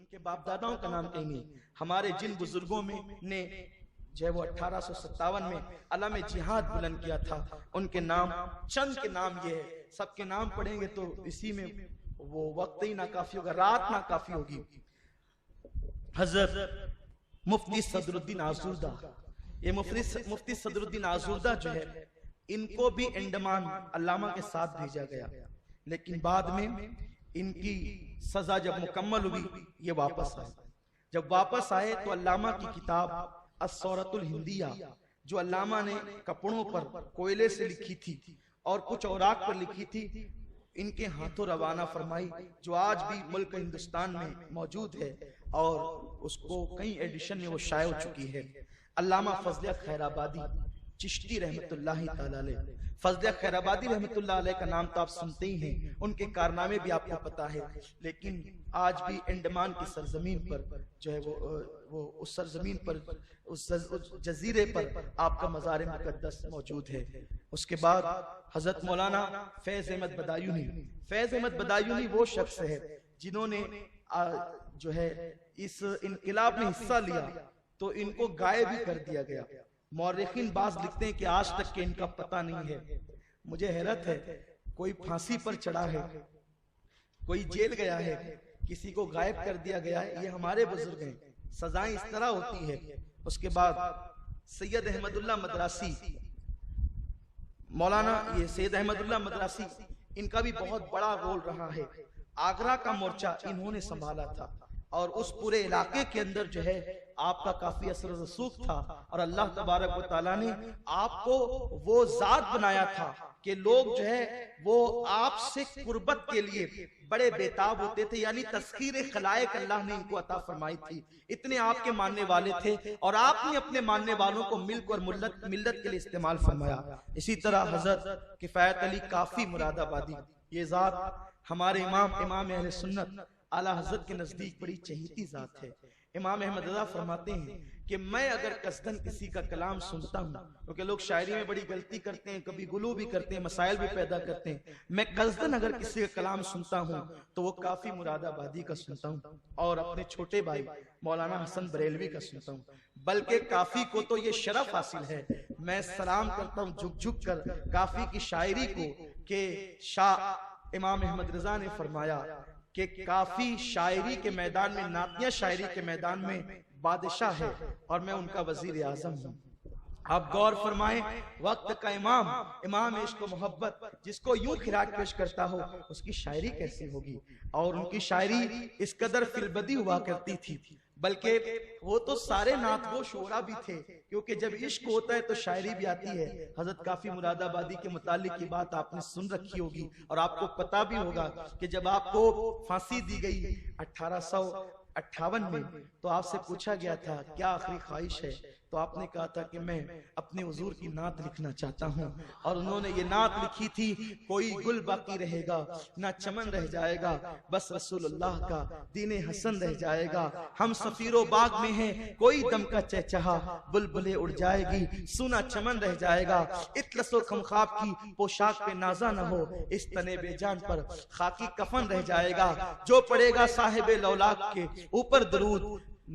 ان کے باپ داداؤں کا نام کہیں نہیں. ہمارے جن بزرگوں میں نے جو ہے وہ 1857 میں علم جہاد بلند کیا تھا، ان کے نام چند کے نام یہ ہے. سب کے نام پڑھیں گے تو اسی میں وہ وقت ہی نہ کافی ہوگا، رات نہ کافی ہوگی. حضرت مفتی صدر الدین آزردہ، یہ مفتی صدر الدین آزردہ جو ہے ان کو بھی انڈمان علامہ کے ساتھ بھیجا گیا، لیکن بعد میں ان کی سزا جب مکمل ہوئی یہ واپس آئے. جب واپس آئے تو علامہ کی کتاب السورۃ الہندیہ جو علامہ نے کپڑوں پر کوئلے سے لکھی تھی اور کچھ اوراق پر لکھی تھی، ان کے ہاتھوں روانہ فرمائی، جو آج بھی ملک ہندوستان میں موجود ہے اور اس کو کئی ایڈیشن میں وہ شائع ہو چکی ہے. علامہ فضل خیر آبادی چشتی رحمت اللہ تعالی علیہ، فضل خیر آبادی رحمت اللہ علیہ کا نام تو آپ سنتے ہی ہیں، ان کے کارنامے بھی آپ کو پتا ہے، لیکن آج بھی انڈمان کی سرزمین پر جو ہے وہ اس سرزمین پر اس جزیرے پر آپ کا مزار مقدس موجود ہے. اس کے بعد حضرت مولانا فیض احمد بدایونی، فیض احمد بدایونی وہ شخص ہے جنہوں نے جو ہے اس انقلاب میں حصہ لیا تو ان کو غائب بھی کر دیا گیا. مورخین بعض لکھتے ہیں کہ آج تک کہ ان کا پتہ نہیں ہے. مجھے حیرت ہے، کوئی پھانسی پر چڑھا ہے، کوئی جیل گیا ہے، کسی کو غائب کر دیا گیا ہے، یہ ہمارے بزرگ ہیں، سزائیں اس طرح ہوتی ہے. اس کے بعد سید احمد اللہ مدراسی، مولانا یہ سید احمد اللہ مدراسی، ان کا بھی بہت بڑا رول رہا ہے. آگرہ کا مورچہ انہوں نے سنبھالا تھا اور اس پورے علاقے کے اندر جو ہے آپ کا کافی اثر و رسوخ تھا، اور اللہ تبارک و تعالیٰ نے آپ کو وہ ذات بنایا تھا کہ لوگ جو ہے وہ آپ سے قربت کے لیے بڑے بیتاب ہوتے تھے. یعنی تذکیر خلائق اللہ نے ان کو عطا فرمائی تھی، اتنے آپ کے ماننے والے تھے، اور آپ نے اپنے ماننے والوں کو ملک اور ملت کے لیے استعمال فرمایا. اسی طرح حضرت کفایت علی کافی مراد آبادی، یہ ذات ہمارے امام اہل سنت اعلیٰ حضرت کے نزدیک بڑی چہیتی ذات ہے. امام احمد رضا فرماتے ہیں کہ میں اگر قصدن کسی کا کلام سنتا ہوں، کیونکہ لوگ شاعری میں بڑی غلطی کرتے ہیں، کبھی غلو بھی کرتے ہیں، مسائل بھی پیدا کرتے ہیں، میں قصدن اگر کسی کا کلام سنتا ہوں تو وہ کافی مراد آبادی کا سنتا ہوں اور اپنے چھوٹے بھائی مولانا حسن بریلوی کا سنتا ہوں. بلکہ کافی کو تو یہ شرف حاصل ہے، میں سلام کرتا ہوں جھک جھک کر کافی کی شاعری کو، کہ شاہ امام احمد رضا نے فرمایا کہ کافی شاعری کے میدان میں، نعتیہ شاعری کے میدان میں بادشاہ ہے اور میں ان کا وزیر اعظم ہوں. آپ غور فرمائیں، وقت کا امام عشق و محبت جس کو یوں خراج پیش کرتا ہو، اس کی شاعری کیسی ہوگی؟ اور ان کی شاعری اس قدر فی البدی ہوا کرتی تھی، بلکہ وہ تو سارے نعت گو شعرا بھی تھے، کیونکہ جب عشق ہوتا ہے تو شاعری بھی آتی ہے. حضرت کافی مراد آبادی کے متعلق کی بات آپ نے سن رکھی ہوگی اور آپ کو پتا بھی ہوگا کہ جب آپ کو پھانسی دی گئی 1858 میں تو آپ سے پوچھا گیا تھا کیا آخری خواہش ہے، تو آپ نے کہا تھا کہ میں اپنے حضور کی نعت لکھنا چاہتا ہوں. اور انہوں نے یہ نعت لکھی تھی، کوئی گل باقی رہے گا نہ چمن رہ جائے گا، بس رسول اللہ کا دین حسن رہ جائے گا. ہم سفیر و باغ میں ہیں، کوئی دم کا چہچہا، بلبلے اڑ جائے گی، سونا چمن رہ جائے گا. اطلس و خمخاب کی پوشاک پہ نازا نہ ہو، اس تنے بے جان پر خاکی کفن رہ جائے گا. جو پڑے گا صاحب لولاک کے اوپر درود،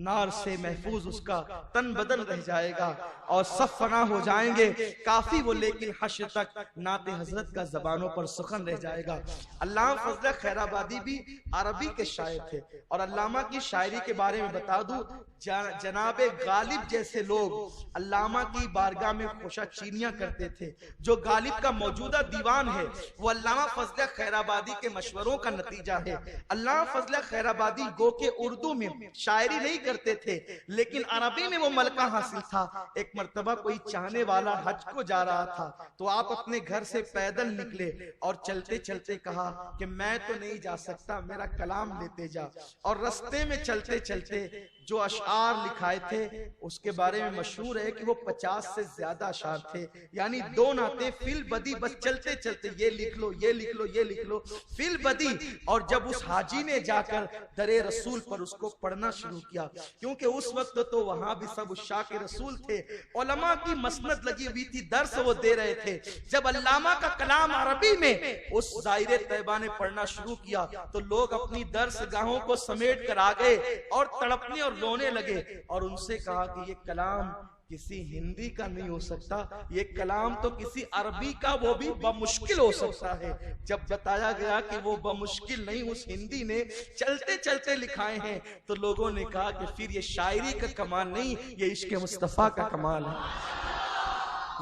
نار سے محفوظ اس کا تن بدن رہ جائے گا. اور سب فنا ہو جائیں گے کافی وہ، لیکن حشر تک نعت حضرت کا زبانوں پر سخن رہ جائے گا. علامہ فضل خیر آبادی بھی عربی کے شاعر تھے، اور علامہ کی شاعری کے بارے میں بتا دوں، جناب غالب جیسے لوگ علامہ کی بارگاہ میں خوشہ چینیاں کرتے تھے. جو غالب کا موجودہ دیوان ہے وہ علامہ فضل خیر آبادی کے مشوروں کا نتیجہ ہے. علامہ فضل خیر آبادی گو کہ اردو میں شاعری نہیں کرتے تھے، لیکن عربی میں وہ ملکہ حاصل تھا. ایک مرتبہ کوئی چاہنے والا حج کو جا رہا تھا تو آپ اپنے گھر سے پیدل نکلے اور چلتے چلتے کہا کہ میں تو نہیں جا سکتا، میرا کلام لیتے جا. اور رستے میں چلتے چلتے جو اشعار لکھائے تھے اس کے بارے میں مشہور ہے کہ وہ 50 سے زیادہ اشعار تھے. یعنی دو نعتیں فی البدی، بس چلتے چلتے یہ لکھ لو، یہ لکھ لو، یہ لکھ لو، فی البدی. اور جب اس حاجی نے جا کر در رسول پر اس کو پڑھنا شروع کیا کیونکہ اس وقت تو وہاں بھی سب عشاق رسول تھے، علماء کی مسند لگی ہوئی تھی، درس وہ دے رہے تھے۔ جب علامہ کا کلام عربی میں اس دائرے طیبہ نے پڑھنا شروع کیا تو لوگ اپنی درس گاہوں کو سمیٹ کر آ گئے اور تڑپنے اور رونے لگے، اور ان سے کہا کہ یہ کلام کسی ہندی کا نہیں ہو سکتا، یہ کلام تو کسی عربی کا، وہ بھی بمشکل ہو سکتا ہے۔ جب بتایا گیا کہ وہ بمشکل نہیں، اس ہندی نے چلتے چلتے لکھائے ہیں، تو لوگوں نے کہا کہ پھر یہ شاعری کا کمال نہیں، یہ عشق مصطفیٰ کا کمال ہے۔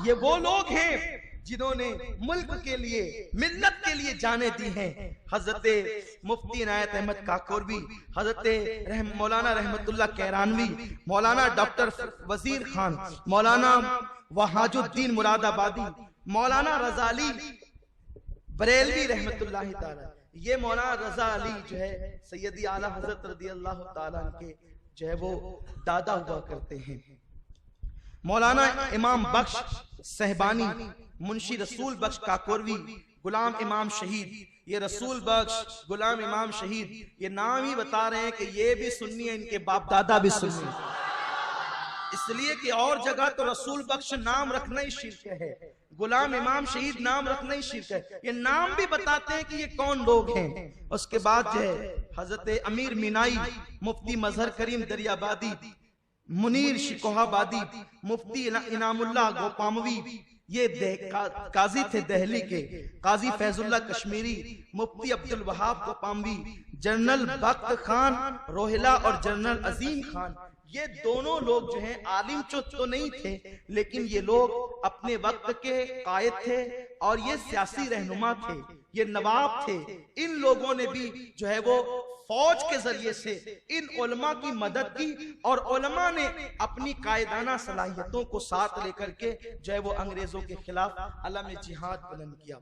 یہ وہ لوگ ہیں جنہوں نے ملک کے لیے، ملت کے لیے جانیں دی ہیں۔ حضرت مفتی عنایت احمد کاکوروی، حضرت مولانا رحمت اللہ کیرانوی، مولانا ڈاکٹر وزیر خان، مولانا وحاج الدین مراد آبادی، مولانا رضا علی بریلوی رحمت اللہ تعالی، یہ مولانا رضا علی جو ہے سیدی اعلیٰ حضرت رضی اللہ تعالیٰ کے جو ہے وہ دادا ہوا کرتے ہیں۔ مولانا امام بخش صہبانی، منشی رسول بخش کاکوروی، غلام امام شہید، یہ رسول بخش، غلام امام شہید، یہ نام ہی بتا رہے ہیں کہ یہ بھی سنی ہے، ان کے باپ دادا بھی سنی ہے، اس لیے کہ اور جگہ تو رسول بخش نام رکھنا ہی شرک ہے، غلام امام شہید نام رکھنا ہی شرک ہے۔ یہ نام بھی بتاتے ہیں کہ یہ کون لوگ ہیں۔ اس کے بعد جو ہے حضرت امیر مینائی، مفتی مظہر کریم دریابادی، منیر شکوہ آبادی، مفتی انعام اللہ گوپاموی، یہ قاضی تھے دہلی کے، قاضی فیض اللہ کشمیری، مفتی عبد الوہاب گوپاموی، جنرل بخت خان روہلا اور جنرل عظیم خان، یہ دونوں لوگ جو ہیں عالم تو نہیں تھے، لیکن یہ لوگ اپنے وقت کے قائد تھے اور یہ سیاسی رہنما تھے، یہ نواب تھے۔ ان لوگوں نے بھی جو ہے وہ فوج کے ذریعے سے ان علماء کی مدد کی، اور علماء نے اپنی قائدانہ صلاحیتوں کو ساتھ لے کر کے جو ہے وہ انگریزوں کے خلاف علم جہاد بلند کیا۔